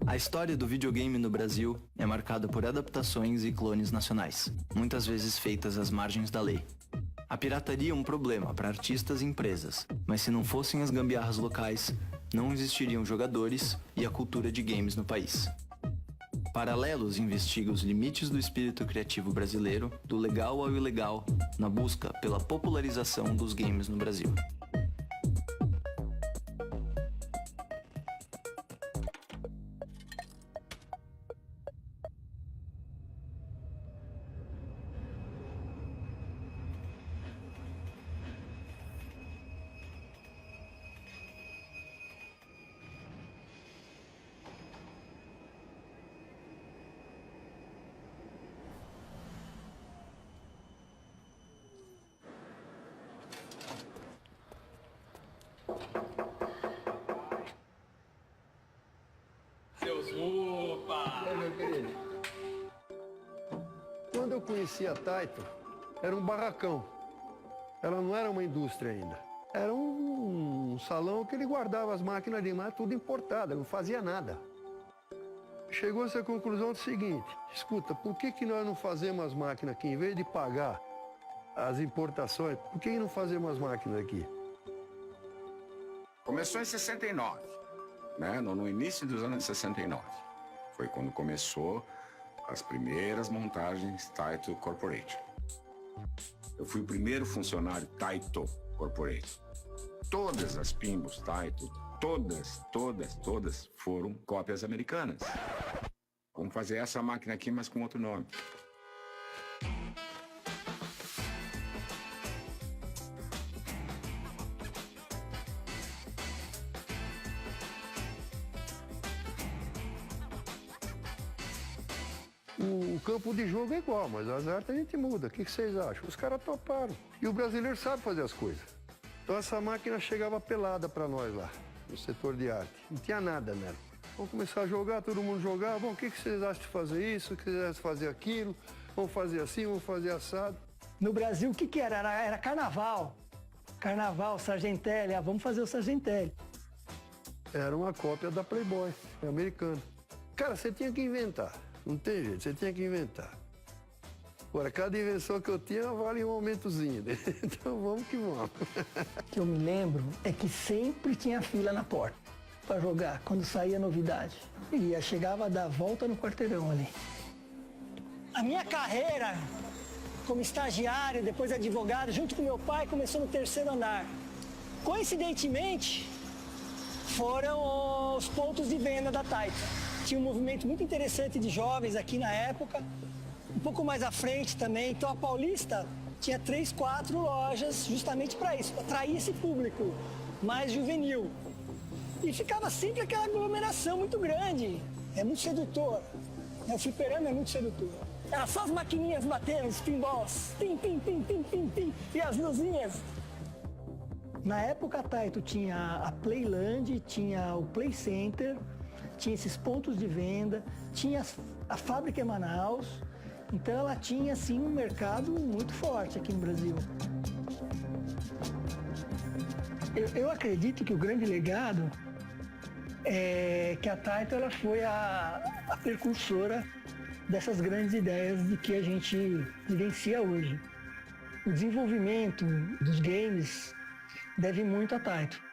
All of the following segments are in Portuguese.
A história do videogame no Brasil é marcada por adaptações e clones nacionais, muitas vezes feitas às margens da lei. A pirataria é um problema para artistas e empresas, mas se não fossem as gambiarras locais, não existiriam jogadores e a cultura de games no país. Paralelos investiga os limites do espírito criativo brasileiro, do legal ao ilegal, na busca pela popularização dos games no Brasil. Quando eu conheci a Taito, era um barracão. Ela não era uma indústria ainda. Era um salão que ele guardava as máquinas de mar, tudo importado, não fazia nada. Chegou-se à conclusão do seguinte: escuta, por que nós não fazemos as máquinas aqui? Em vez de pagar as importações, por que não fazemos as máquinas aqui? Começou em 69, né? No início dos anos 69. Foi quando começou as primeiras montagens Taito Corporation. Eu fui o primeiro funcionário Taito Corporation. Todas as Pimbos Taito, todas foram cópias americanas. Vamos fazer essa máquina aqui, mas com outro nome. O campo de jogo é igual, mas as artes a gente muda. O que vocês acham? Os caras toparam. E o brasileiro sabe fazer as coisas. Então essa máquina chegava pelada para nós lá, no setor de arte. Não tinha nada nela. Vamos começar a jogar, todo mundo jogar. Bom, o que vocês acham de fazer isso? O que vocês acham de fazer aquilo? Vamos fazer assim, vamos fazer assado. No Brasil, o que era? Era carnaval. Carnaval, Sargentelli. Ah, vamos fazer o Sargentelli. Era uma cópia da Playboy, americana. Cara, você tinha que inventar. Não tem jeito, você tinha que inventar. Agora, cada invenção que eu tinha vale um aumentozinho. Então vamos que vamos. O que eu me lembro é que sempre tinha fila na porta para jogar, quando saía novidade. E chegava a dar volta no quarteirão ali. A minha carreira como estagiário, depois advogado, junto com meu pai, começou no terceiro andar. Coincidentemente, foram os pontos de venda da Taito. Tinha um movimento muito interessante de jovens aqui na época, um pouco mais à frente também. Então a Paulista tinha 3, 4 lojas justamente para isso, para atrair esse público mais juvenil. E ficava sempre aquela aglomeração muito grande. É muito sedutor. O fliperama é muito sedutor. Era só as maquininhas batendo, os pinballs, pim, pim, pim, pim, pim, pim, e as luzinhas. Na época a Taito tinha a Playland, tinha o Play Center, tinha esses pontos de venda, tinha a fábrica em Manaus, então ela tinha assim um mercado muito forte aqui no Brasil. Eu acredito que o grande legado é que a Taito ela foi a precursora dessas grandes ideias de que a gente vivencia hoje. O desenvolvimento dos games deve muito à Taito.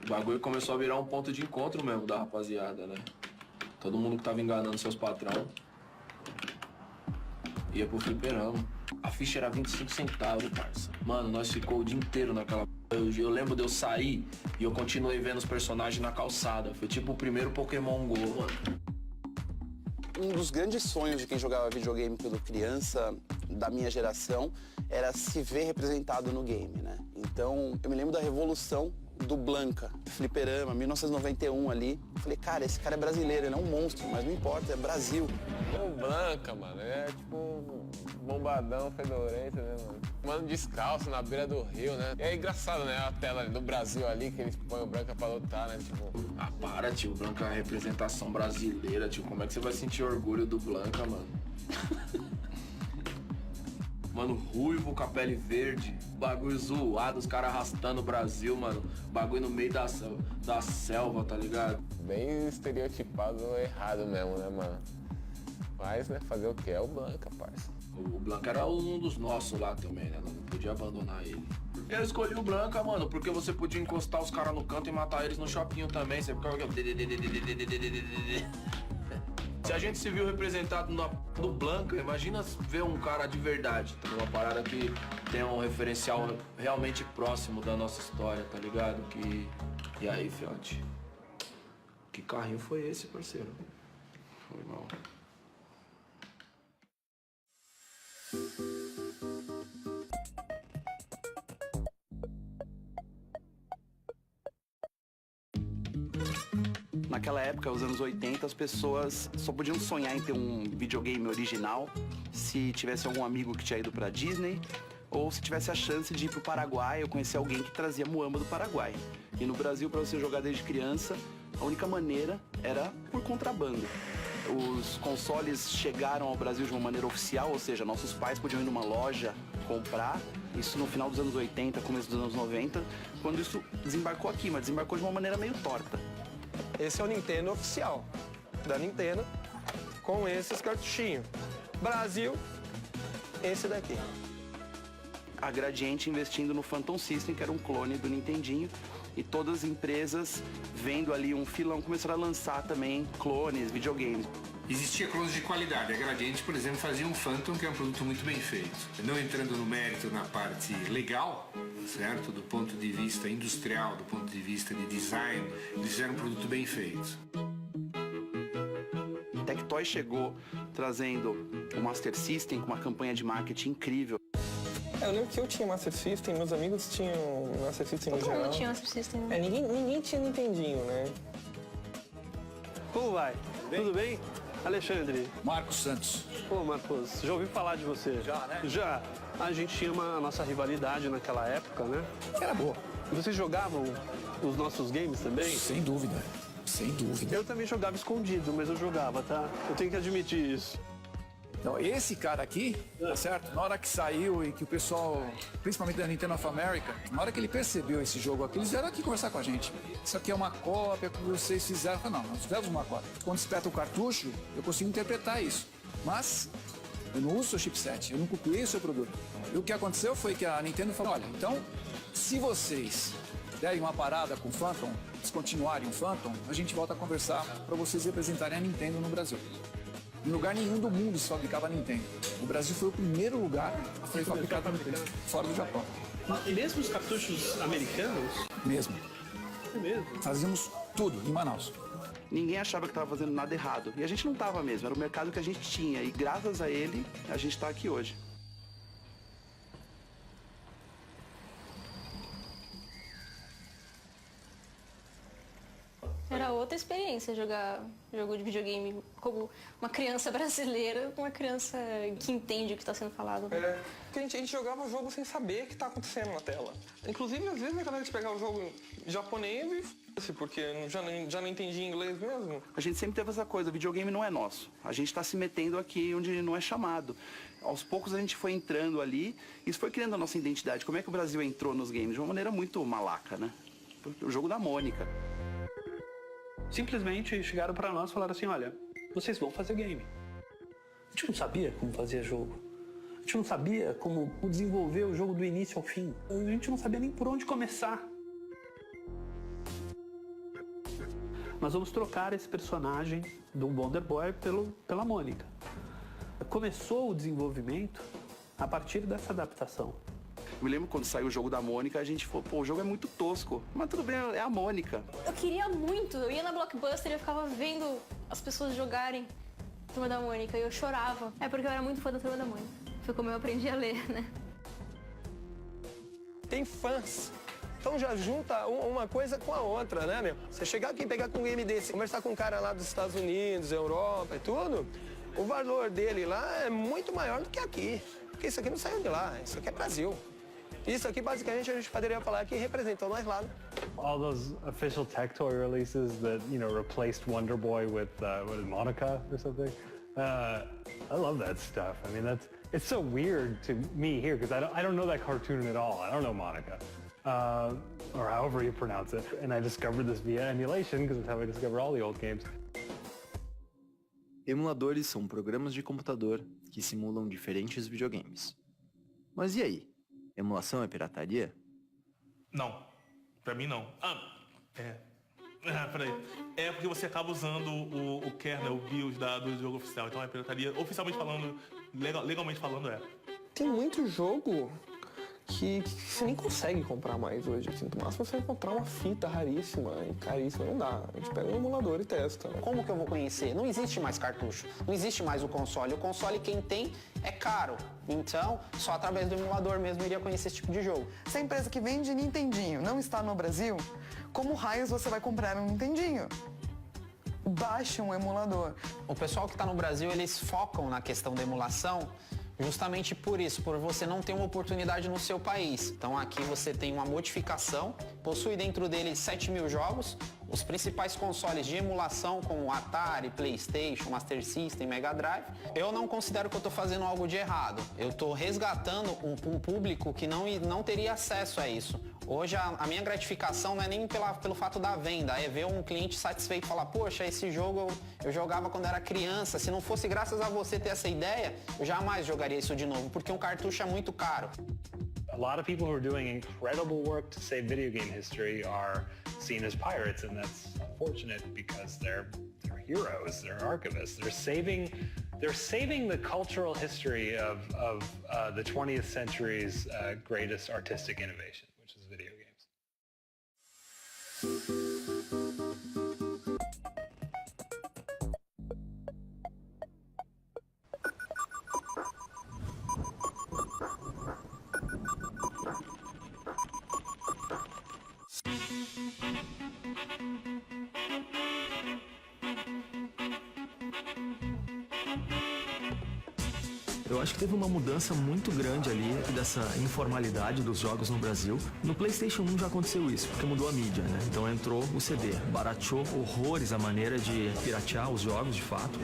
O bagulho começou a virar um ponto de encontro mesmo da rapaziada, né? Todo mundo que tava enganando seus patrão ia pro fliperama. A ficha era 25 centavos, parça. Mano, nós ficou o dia inteiro naquela... Eu lembro de eu sair e eu continuei vendo os personagens na calçada. Foi tipo o primeiro Pokémon Go, mano. Um dos grandes sonhos de quem jogava videogame quando criança, da minha geração, era se ver representado no game, né? Então, eu me lembro da revolução do Blanca, fliperama, 1991 ali. Falei, cara, esse cara é brasileiro, ele é um monstro, mas não importa, é Brasil. O Blanca, mano, ele é tipo bombadão, fedorento, né, mano? Mano descalço na beira do rio, né? E é engraçado, né, a tela do Brasil ali, que eles põem o Blanca pra lutar, né, tipo... Ah, para, tio, Blanca é a representação brasileira, tio. Como é que você vai sentir orgulho do Blanca, mano? Mano, ruivo com a pele verde, bagulho zoado, os caras arrastando o Brasil, mano. Bagulho no meio da selva, tá ligado? Bem estereotipado errado mesmo, né, mano? Mas, né, fazer o quê? É o Blanca, parça. O Blanca era um dos nossos lá também, né? Não podia abandonar ele. Eu escolhi o Blanca, mano, porque você podia encostar os caras no canto e matar eles no shopping também. Você ficava... Se a gente se viu representado no Blanca, imagina ver um cara de verdade, tá? Uma parada que tem um referencial realmente próximo da nossa história, tá ligado? E aí, fiote? Que carrinho foi esse, parceiro? Foi mal. Naquela época, os anos 80, as pessoas só podiam sonhar em ter um videogame original se tivesse algum amigo que tinha ido pra Disney ou se tivesse a chance de ir pro Paraguai ou conhecer alguém que trazia muamba do Paraguai. E no Brasil, para você jogar desde criança, a única maneira era por contrabando. Os consoles chegaram ao Brasil de uma maneira oficial, ou seja, nossos pais podiam ir numa loja comprar, isso no final dos anos 80, começo dos anos 90, quando isso desembarcou aqui, mas desembarcou de uma maneira meio torta. Esse é o Nintendo oficial da Nintendo, com esses cartuchinhos. Brasil, esse daqui. A Gradiente investindo no Phantom System, que era um clone do Nintendinho, e todas as empresas vendo ali um filão começaram a lançar também clones, videogames. Existia clones de qualidade. A Gradiente, por exemplo, fazia um Phantom, que é um produto muito bem feito. Não entrando no mérito na parte legal, certo? Do ponto de vista industrial, do ponto de vista de design, eles fizeram um produto bem feito. Tectoy chegou trazendo o Master System com uma campanha de marketing incrível. Eu lembro que eu tinha Master System, meus amigos tinham Master System no geral. Todo mundo tinha Master System. Ninguém tinha Nintendinho, né? Como vai? Tudo bem? Alexandre. Marcos Santos. Ô, Marcos, já ouvi falar de você? Já, né? Já. A gente tinha a nossa rivalidade naquela época, né? Era boa. Vocês jogavam os nossos games também? Sem dúvida. Sem dúvida. Eu também jogava escondido, mas eu jogava, tá? Eu tenho que admitir isso. Então, esse cara aqui, tá certo? Na hora que saiu e que o pessoal, principalmente da Nintendo of America, na hora que ele percebeu esse jogo aqui, eles vieram aqui conversar com a gente. Isso aqui é uma cópia que vocês fizeram. Eu falei, não, nós fizemos uma cópia. Quando espeta o cartucho, eu consigo interpretar isso. Mas eu não uso o seu chipset, eu não copiei o seu produto. E o que aconteceu foi que a Nintendo falou, olha, então, se vocês derem uma parada com o Phantom, descontinuarem o Phantom, a gente volta a conversar para vocês representarem a Nintendo no Brasil. Em lugar nenhum do mundo se fabricava Nintendo. O Brasil foi o primeiro lugar que foi fabricado a Nintendo, fora do Japão. E mesmo os cartuchos americanos? Mesmo. É mesmo? Fazíamos tudo em Manaus. Ninguém achava que estava fazendo nada errado. E a gente não estava mesmo, era o mercado que a gente tinha. E graças a ele, a gente está aqui hoje. Era outra experiência jogar jogo de videogame como uma criança brasileira, uma criança que entende o que está sendo falado. Porque a gente jogava o jogo sem saber o que está acontecendo na tela. Inclusive, às vezes, a galera de pegar o jogo japonês e f***se, porque já não entendia inglês mesmo. A gente sempre teve essa coisa, videogame não é nosso. A gente está se metendo aqui onde não é chamado. Aos poucos a gente foi entrando ali, isso foi criando a nossa identidade. Como é que o Brasil entrou nos games? De uma maneira muito malaca, né? O jogo da Mônica. Simplesmente chegaram para nós e falaram assim, olha, vocês vão fazer game. A gente não sabia como fazer jogo. A gente não sabia como desenvolver o jogo do início ao fim. A gente não sabia nem por onde começar. Nós vamos trocar esse personagem do Wonder Boy pela Mônica. Começou o desenvolvimento a partir dessa adaptação. Eu me lembro quando saiu o jogo da Mônica, a gente falou, pô, o jogo é muito tosco. Mas tudo bem, é a Mônica. Eu queria muito, eu ia na Blockbuster e eu ficava vendo as pessoas jogarem Turma da Mônica e eu chorava. É porque eu era muito fã da Turma da Mônica. Foi como eu aprendi a ler, né? Tem fãs Então já junta uma coisa com a outra, né, meu? Você chegar aqui e pegar com um game desse, conversar com um cara lá dos Estados Unidos, Europa e tudo, o valor dele lá é muito maior do que aqui. Porque isso aqui não saiu de lá, isso aqui é Brasil. Isso aqui, basicamente, a gente poderia falar que representou nós lá. All those official tech toy releases that, replaced Wonder Boy with, Monica or something. I love that stuff. I mean, it's so weird to me here because I don't know that cartoon at all. I don't know Monica. Or however you pronounce it. And I discovered this via emulation because it's how I discovered all the old games. Emuladores são programas de computador que simulam diferentes videogames. Mas e aí? Emulação é pirataria? Não. Pra mim não. Peraí. É porque você acaba usando o kernel, o BIOS do jogo oficial. Então é pirataria. Oficialmente falando, legalmente falando é. Tem muito jogo que você nem consegue comprar mais hoje. Assim, no máximo você vai encontrar uma fita raríssima e caríssima, não dá. A gente pega um emulador e testa. Né? Como que eu vou conhecer? Não existe mais cartucho, não existe mais o console. O console quem tem é caro, então só através do emulador mesmo iria conhecer esse tipo de jogo. Se a empresa que vende Nintendinho não está no Brasil, como raios você vai comprar um Nintendinho? Baixe um emulador. O pessoal que está no Brasil, eles focam na questão da emulação justamente por isso, por você não ter uma oportunidade no seu país. Então aqui você tem uma modificação, possui dentro dele 7.000 jogos, os principais consoles de emulação como Atari, PlayStation, Master System, Mega Drive. Eu não considero que eu estou fazendo algo de errado. Eu estou resgatando um público que não teria acesso a isso. Hoje a minha gratificação não é nem pelo fato da venda, é ver um cliente satisfeito e falar, poxa, esse jogo eu jogava quando era criança, se não fosse graças a você ter essa ideia, eu jamais jogaria isso de novo, porque um cartucho é muito caro. A lot of people who are doing incredible work to save video game history are seen as pirates, and that's unfortunate because they're heroes, they're archivists, they're saving the cultural history of the 20th century's greatest artistic innovation, which is video games. Eu acho que teve uma mudança muito grande ali dessa informalidade dos jogos no Brasil. No PlayStation 1 já aconteceu isso, porque mudou a mídia, né? Então entrou o CD, barateou horrores a maneira de piratear os jogos, de fato.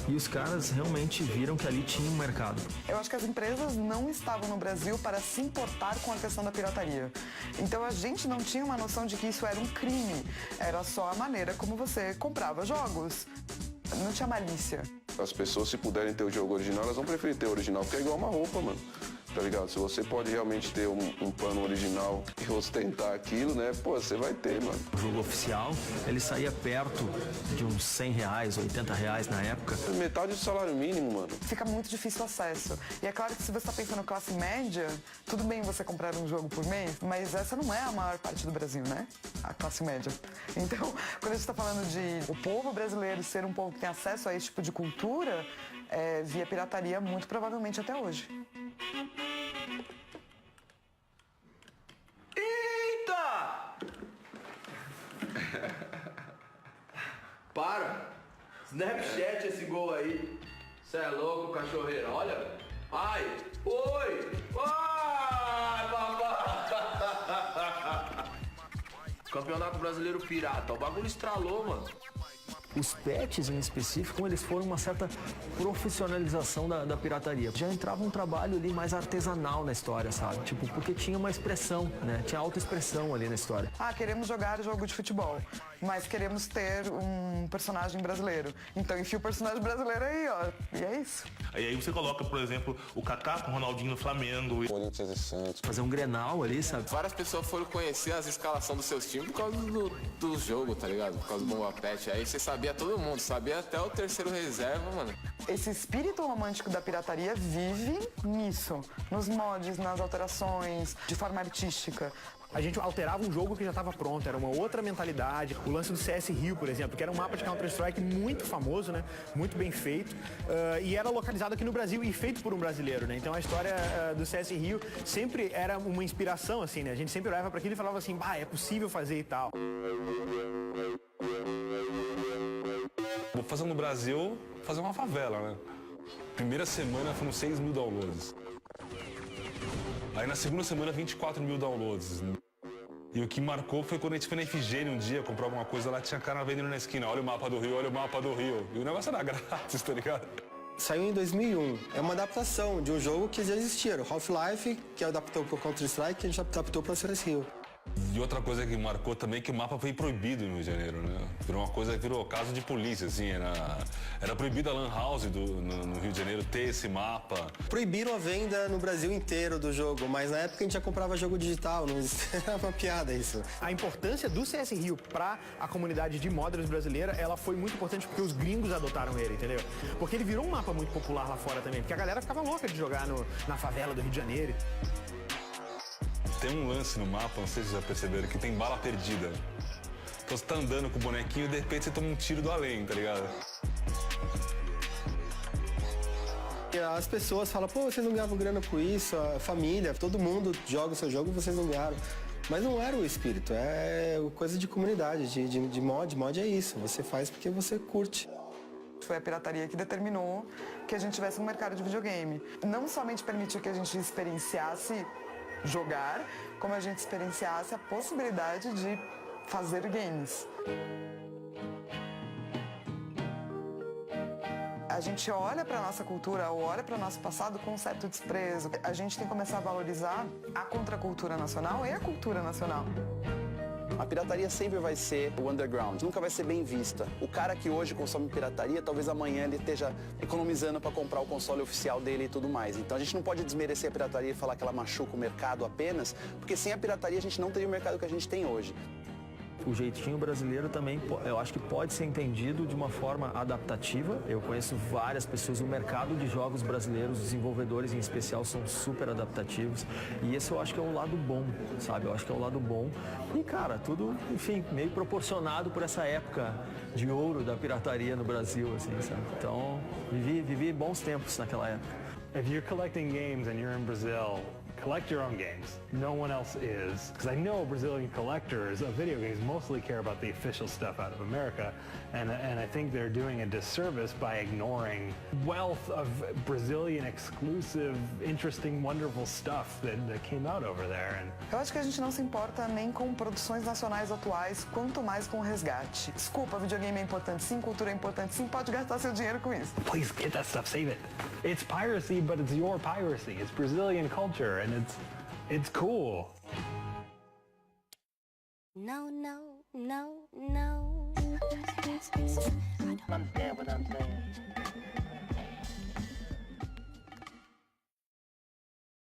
E os caras realmente viram que ali tinha um mercado. Eu acho que as empresas não estavam no Brasil para se importar com a questão da pirataria. Então a gente não tinha uma noção de que isso era um crime. Era só a maneira como você comprava jogos. Não tinha malícia. As pessoas, se puderem ter o jogo original, elas vão preferir ter o original, porque é igual uma roupa, mano. Tá ligado? Se você pode realmente ter um pano original e ostentar aquilo, né? Pô, você vai ter, mano. O jogo oficial, ele saía perto de uns R$100, R$80 na época. Metade do salário mínimo, mano. Fica muito difícil o acesso. E é claro que se você tá pensando classe média, tudo bem você comprar um jogo por mês, mas essa não é a maior parte do Brasil, né? A classe média. Então, quando a gente tá falando de o povo brasileiro ser um povo que tem acesso a esse tipo de cultura, via pirataria, muito provavelmente até hoje. Eita! Para! Snapchat esse gol aí. Cê é louco, cachorreiro. Olha. Ai! Oi! Ai, papai! Campeonato Brasileiro Pirata. O bagulho estralou, mano. Os patches, em específico, eles foram uma certa profissionalização da pirataria. Já entrava um trabalho ali mais artesanal na história, sabe? Tipo, porque tinha uma expressão, né? Tinha autoexpressão ali na história. Queremos jogar jogo de futebol, mas queremos ter um personagem brasileiro. Então enfia o personagem brasileiro aí, ó. E é isso. Aí você coloca, por exemplo, o Kaká com o Ronaldinho no Flamengo. Corinthians e Santos. Fazer um Grenal ali, sabe? Várias pessoas foram conhecer as escalações dos seus times por causa do jogo, tá ligado? Por causa do Bomba Pet. Aí você sabia todo mundo, sabia até o terceiro reserva, mano. Esse espírito romântico da pirataria vive nisso, nos mods, nas alterações, de forma artística. A gente alterava um jogo que já estava pronto, era uma outra mentalidade. O lance do CS Rio, por exemplo, que era um mapa de Counter-Strike muito famoso, né? Muito bem feito. E era localizado aqui no Brasil e feito por um brasileiro, né? Então a história do CS Rio sempre era uma inspiração, assim, né? A gente sempre olhava para aquilo e falava assim, é possível fazer e tal. Vou fazer no Brasil, fazer uma favela, né? Primeira semana foram 6 mil downloads. Aí na segunda semana 24 mil downloads. E o que marcou foi quando a gente foi na Efigênia um dia comprar alguma coisa, lá tinha cara vendendo na esquina, olha o mapa do Rio, olha o mapa do Rio. E o negócio era grátis, tá ligado? Saiu em 2001. É uma adaptação de um jogo que já existia, o Half-Life, que adaptou pro Counter-Strike, que a gente adaptou pra CS Rio. E outra coisa que marcou também é que o mapa foi proibido no Rio de Janeiro, né? Virou uma coisa que virou caso de polícia, assim, era proibido a Lan House no Rio de Janeiro ter esse mapa. Proibiram a venda no Brasil inteiro do jogo, mas na época a gente já comprava jogo digital, não era uma piada isso. A importância do CS Rio para a comunidade de modders brasileira, ela foi muito importante porque os gringos adotaram ele, entendeu? Porque ele virou um mapa muito popular lá fora também, porque a galera ficava louca de jogar na favela do Rio de Janeiro. Tem um lance no mapa, não sei se vocês já perceberam, que tem bala perdida. Então você tá andando com o bonequinho e de repente você toma um tiro do além, tá ligado? As pessoas falam, pô, vocês não ganhavam grana com isso, a família, todo mundo joga o seu jogo e vocês não ganharam. Mas não era o espírito, é coisa de comunidade, de mod. Mod é isso, você faz porque você curte. Foi a pirataria que determinou que a gente tivesse um mercado de videogame. Não somente permitiu que a gente experienciasse jogar, como a gente experienciasse a possibilidade de fazer games. A gente olha para a nossa cultura ou olha para o nosso passado com um certo desprezo. A gente tem que começar a valorizar a contracultura nacional e a cultura nacional. A pirataria sempre vai ser o underground, nunca vai ser bem vista. O cara que hoje consome pirataria, talvez amanhã ele esteja economizando para comprar o console oficial dele e tudo mais. Então a gente não pode desmerecer a pirataria e falar que ela machuca o mercado apenas, porque sem a pirataria a gente não teria o mercado que a gente tem hoje. O jeitinho brasileiro também, eu acho que pode ser entendido de uma forma adaptativa. Eu conheço várias pessoas, o mercado de jogos brasileiros, os desenvolvedores em especial, são super adaptativos. E esse eu acho que é o lado bom, sabe? Eu acho que é o lado bom. E, cara, tudo, enfim, meio proporcionado por essa época de ouro da pirataria no Brasil, assim, sabe? Então, vivi bons tempos naquela época. If you're collecting games and you're in Brazil, collect your own games. No one else is. Because I know Brazilian collectors of video games mostly care about the official stuff out of America, and I think they're doing a disservice by ignoring wealth of Brazilian exclusive, interesting, wonderful stuff that came out over there. Eu acho que a gente não se importa nem com produções nacionais atuais, quanto mais com o resgate. Desculpa, videogame é importante sim, cultura é importante sim, pode gastar seu dinheiro com isso. Please get that stuff, save it. It's piracy, but it's your piracy. It's Brazilian culture, and it's cool. No, no, no, no. I don't understand what I'm saying.